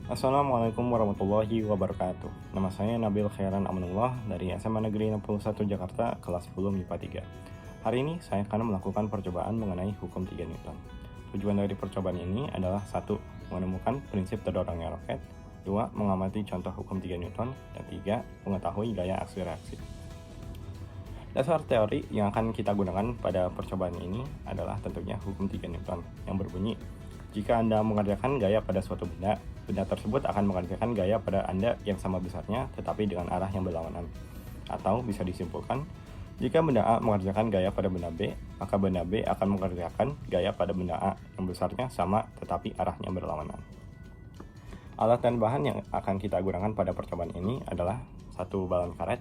Assalamualaikum warahmatullahi wabarakatuh. Nama saya Nabil Khairan Amanullah dari SMA Negeri 61 Jakarta, kelas 10 MIPA 3. Hari ini saya akan melakukan percobaan mengenai hukum 3 Newton. Tujuan dari percobaan ini adalah 1. Menemukan prinsip terdorongnya roket, 2. Mengamati contoh hukum 3 Newton, dan 3. Mengetahui gaya aksi reaksi. Dasar teori yang akan kita gunakan pada percobaan ini adalah tentunya hukum 3 Newton yang berbunyi, jika Anda mengerjakan gaya pada suatu benda, benda tersebut akan mengerjakan gaya pada Anda yang sama besarnya tetapi dengan arah yang berlawanan. Atau bisa disimpulkan, jika benda A mengerjakan gaya pada benda B, maka benda B akan mengerjakan gaya pada benda A yang besarnya sama tetapi arahnya berlawanan. Alat dan bahan yang akan kita gunakan pada percobaan ini adalah satu balon karet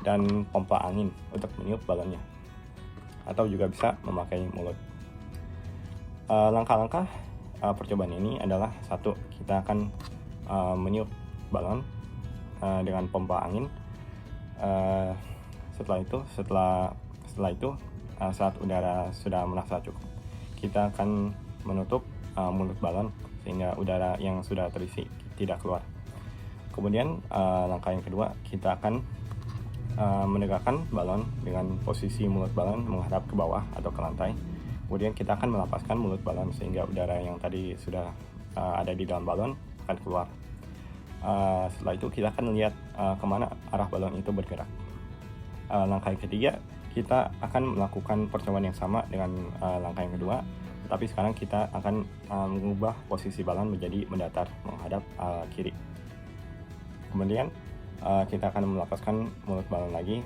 dan pompa angin untuk meniup balonnya, atau juga bisa memakai mulut. Langkah-langkah percobaan ini adalah 1. Kita akan meniup balon dengan pompa angin. Setelah itu saat udara sudah merasa cukup, kita akan menutup mulut balon sehingga udara yang sudah terisi tidak keluar. Kemudian langkah yang kedua, kita akan menegakkan balon dengan posisi mulut balon menghadap ke bawah atau ke lantai. Kemudian kita akan melepaskan mulut balon sehingga udara yang tadi sudah ada di dalam balon akan keluar. Setelah itu kita akan lihat kemana arah balon itu bergerak. Langkah yang ketiga, kita akan melakukan percobaan yang sama dengan langkah yang kedua, tetapi sekarang kita akan mengubah posisi balon menjadi mendatar menghadap kiri. Kemudian kita akan melepaskan mulut balon lagi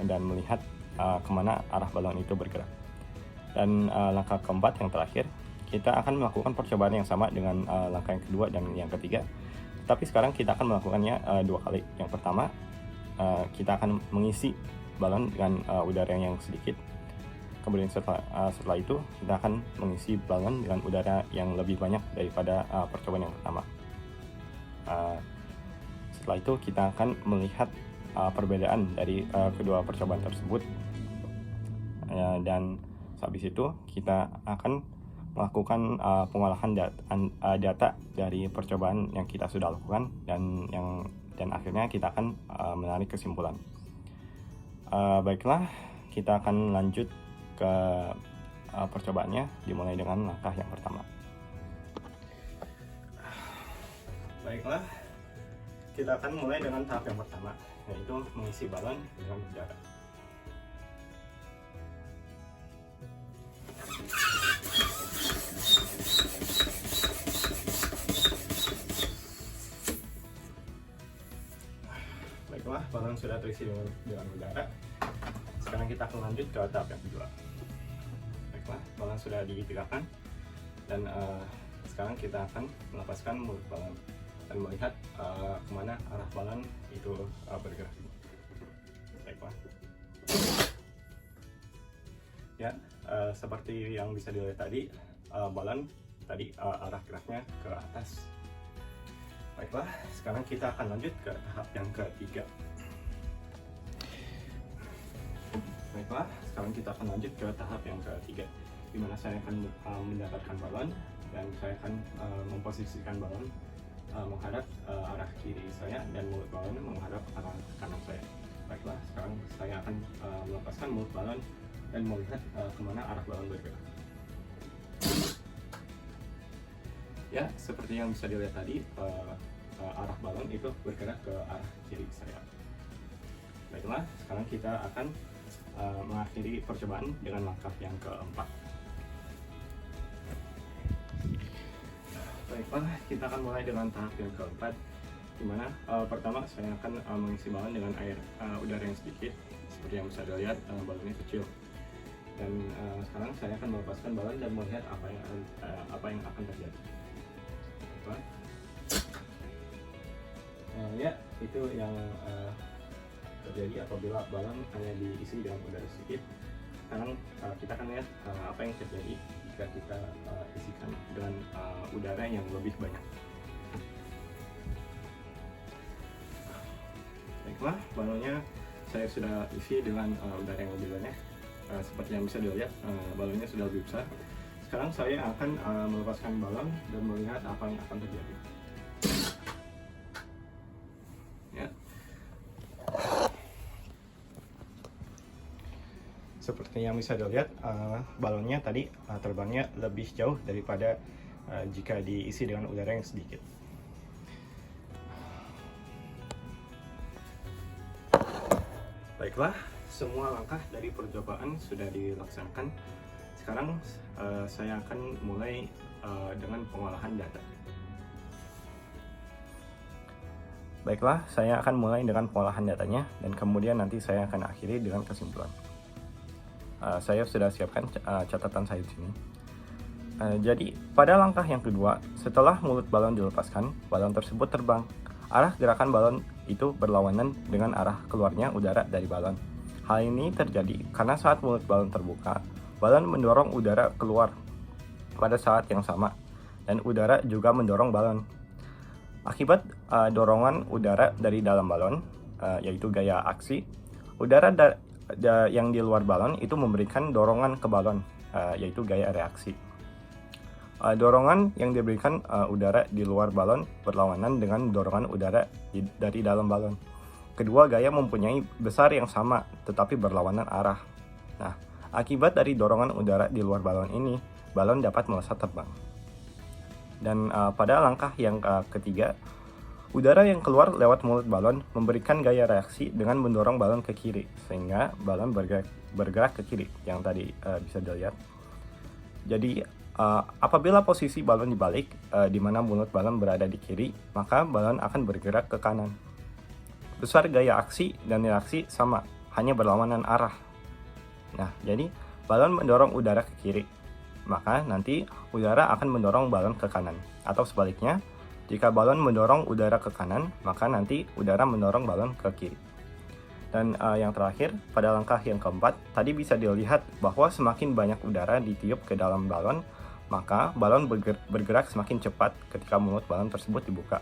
dan melihat kemana arah balon itu bergerak. Dan langkah keempat yang terakhir, kita akan melakukan percobaan yang sama dengan langkah yang kedua dan yang ketiga. Tapi sekarang kita akan melakukannya 2 kali. Yang pertama, kita akan mengisi balon dengan udara yang sedikit. Kemudian setelah itu, kita akan mengisi balon dengan udara yang lebih banyak daripada percobaan yang pertama. Setelah itu, kita akan melihat perbedaan dari kedua percobaan tersebut. Dan habis itu kita akan melakukan pengolahan data dari percobaan yang kita sudah lakukan dan akhirnya kita akan menarik kesimpulan. Baiklah, kita akan lanjut ke percobaannya, dimulai dengan langkah yang pertama. Baiklah, kita akan mulai dengan tahap yang pertama, yaitu mengisi balon dengan udara. Baiklah, balon sudah terisi dengan udara. Sekarang kita akan lanjut ke tahap yang kedua. Baiklah, balon sudah ditegakkan dan sekarang kita akan melepaskan mulut balon dan melihat kemana arah balon itu bergerak. Baiklah. Ya, seperti yang bisa dilihat tadi, balon tadi arah geraknya ke atas. Baiklah, sekarang kita akan lanjut ke tahap yang ketiga. Baiklah, sekarang kita akan lanjut ke tahap yang ketiga, di mana saya akan mendapatkan balon dan saya akan memposisikan balon menghadap arah kiri saya dan mulut balon menghadap arah kanan saya. Baiklah, sekarang saya akan melepaskan mulut balon dan melihat kemana arah balon bergerak. Ya, seperti yang bisa dilihat tadi, arah balon itu bergerak ke arah kiri saya. Baiklah, sekarang kita akan mengakhiri percobaan dengan langkah yang keempat. Baiklah, kita akan mulai dengan tahap yang keempat, di mana pertama saya akan mengisi balon dengan air udara yang sedikit. Seperti yang bisa dilihat, balonnya kecil. Dan sekarang saya akan melepaskan balon dan melihat apa yang akan terjadi. Ya, itu yang terjadi apabila balon hanya diisi dengan udara sedikit. Sekarang kita akan lihat apa yang terjadi jika kita isikan dengan udara yang lebih banyak. Baiklah, balonnya saya sudah isi dengan udara yang lebih banyak. Seperti yang bisa dilihat, balonnya sudah lebih besar. Sekarang saya akan melepaskan balon dan melihat apa yang akan terjadi. Seperti yang bisa dilihat, balonnya tadi terbangnya lebih jauh daripada jika diisi dengan udara yang sedikit. Baiklah, semua langkah dari percobaan sudah dilaksanakan. Sekarang saya akan mulai dengan pengolahan data. Baiklah, saya akan mulai dengan pengolahan datanya dan kemudian nanti saya akan akhiri dengan kesimpulan. Saya sudah siapkan catatan saya di sini. Jadi, pada langkah yang kedua, setelah mulut balon dilepaskan, balon tersebut terbang. Arah gerakan balon itu berlawanan dengan arah keluarnya udara dari balon. Hal ini terjadi karena saat mulut balon terbuka, balon mendorong udara keluar pada saat yang sama, dan udara juga mendorong balon. Akibat dorongan udara dari dalam balon, yaitu gaya aksi, udara yang di luar balon itu memberikan dorongan ke balon, yaitu gaya reaksi. Dorongan yang diberikan udara di luar balon berlawanan dengan dorongan udara dari dalam balon. Kedua gaya mempunyai besar yang sama tetapi berlawanan arah. Nah, akibat dari dorongan udara di luar balon ini, balon dapat melesat terbang. Dan pada langkah yang ketiga, udara yang keluar lewat mulut balon memberikan gaya reaksi dengan mendorong balon ke kiri, sehingga balon bergerak ke kiri, yang tadi bisa dilihat. Jadi, apabila posisi balon dibalik, di mana mulut balon berada di kiri, maka balon akan bergerak ke kanan. Besar gaya aksi dan reaksi sama, hanya berlawanan arah. Nah, jadi balon mendorong udara ke kiri, maka nanti udara akan mendorong balon ke kanan. Atau sebaliknya, jika balon mendorong udara ke kanan, maka nanti udara mendorong balon ke kiri. Dan yang terakhir, pada langkah yang keempat, tadi bisa dilihat bahwa semakin banyak udara ditiup ke dalam balon, maka balon bergerak semakin cepat ketika mulut balon tersebut dibuka.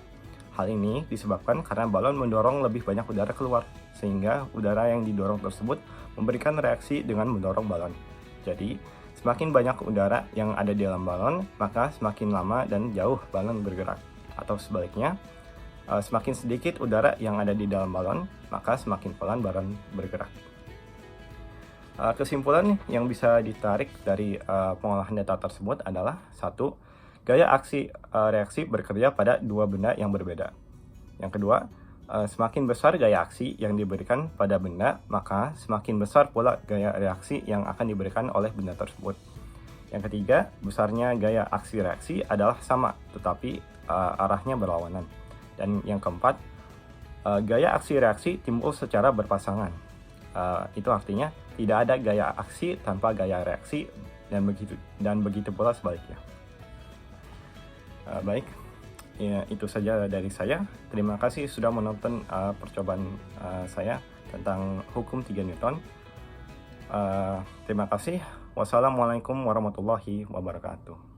Hal ini disebabkan karena balon mendorong lebih banyak udara keluar, sehingga udara yang didorong tersebut memberikan reaksi dengan mendorong balon. Jadi, semakin banyak udara yang ada di dalam balon, maka semakin lama dan jauh balon bergerak. Atau sebaliknya, semakin sedikit udara yang ada di dalam balon, maka semakin pelan balon bergerak. Kesimpulan yang bisa ditarik dari pengolahan data tersebut adalah: 1. Gaya aksi reaksi bekerja pada dua benda yang berbeda. Yang kedua, semakin besar gaya aksi yang diberikan pada benda, maka semakin besar pula gaya reaksi yang akan diberikan oleh benda tersebut. Yang ketiga, besarnya gaya aksi reaksi adalah sama, tetapi arahnya berlawanan. Dan yang keempat, gaya aksi reaksi timbul secara berpasangan. Itu artinya tidak ada gaya aksi tanpa gaya reaksi, dan begitu pula sebaliknya. Baik, ya, itu saja dari saya. Terima kasih sudah menonton percobaan saya tentang hukum 3 Newton. Terima kasih. Wassalamualaikum warahmatullahi wabarakatuh.